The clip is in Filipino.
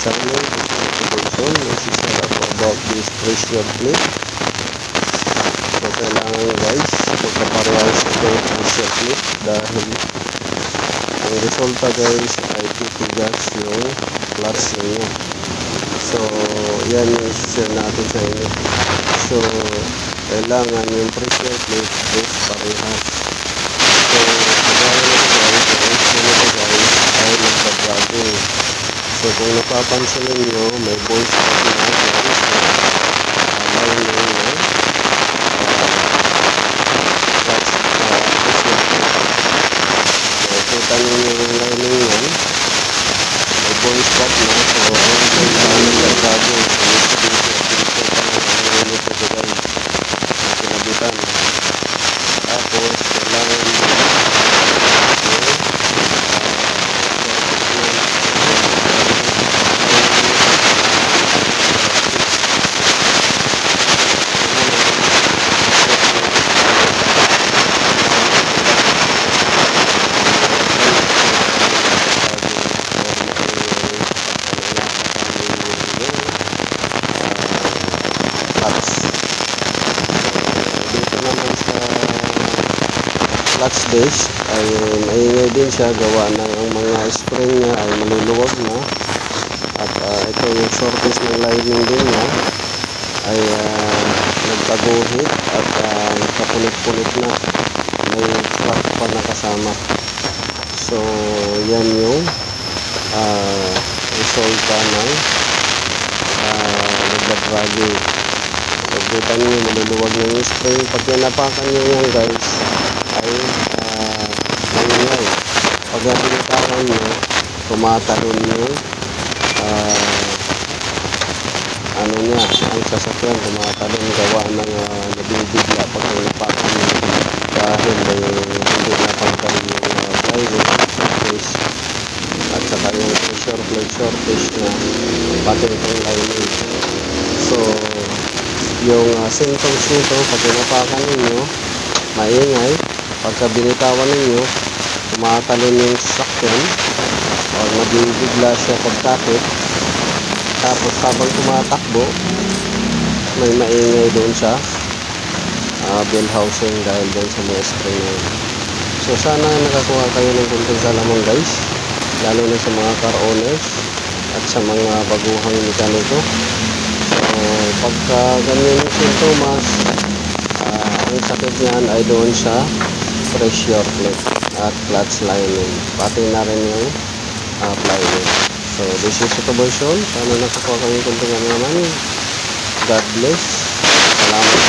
channel. This is about this pressure plate. So kailangan guys magkaparehas ito yung pressure plate dahil ang resulta guys ay titigas yung clutch ninyo. So yan yung share natin sa inyo. So kailangan yung pressure plate is parehas. So ay nagbabago. So kung napapansin ninyo, may voice na guys. Allow nyo na so kita ninyo yung lining yan. May voice pad na. So ang nagbabago. Kinabitan. Tapos kailangan clutch base ay maingay din siya, gawa ng ang mga spring niya ay maluluwag na at ito yung shortness ng lining din niya ay nagtaguhit at nagkapunit-punit na, may crack pa na kasama. So yan yung resulta ng nagbabragi. Pagkita nyo maluluwag na yung spring, pag yanapakan nyo yan guys ay maingay. Pag nabinitawan nyo, tumatalon yung ano niya, ang sasakyan tumatalon, gawa ng nabibigla pag napakan nyo dahil hindi napangkal yung driving base at saka yung pressure plate shortage na pati itong lining. So yung symptoms nito, pag napakan ninyo maingay, pagka binitawan ninyo tumatalon yung sasakyan o nabibigla siya pagkapit, tapos habang tumatakbo may maingay doon sa bell housing dahil doon sa mga spring na yun. So sana nakakuha kayo ng kunting kaalaman guys, lalo na sa mga car owners at sa mga baguhang mekaniko. So pagka ganyan yung sintomas, ang sakit niyan ay doon sa pressure plate at clutch lining, pati na rin yung lining. So this is Tutuboy Show. Sana nakakuha kayo kunting naman. God bless. Salamat.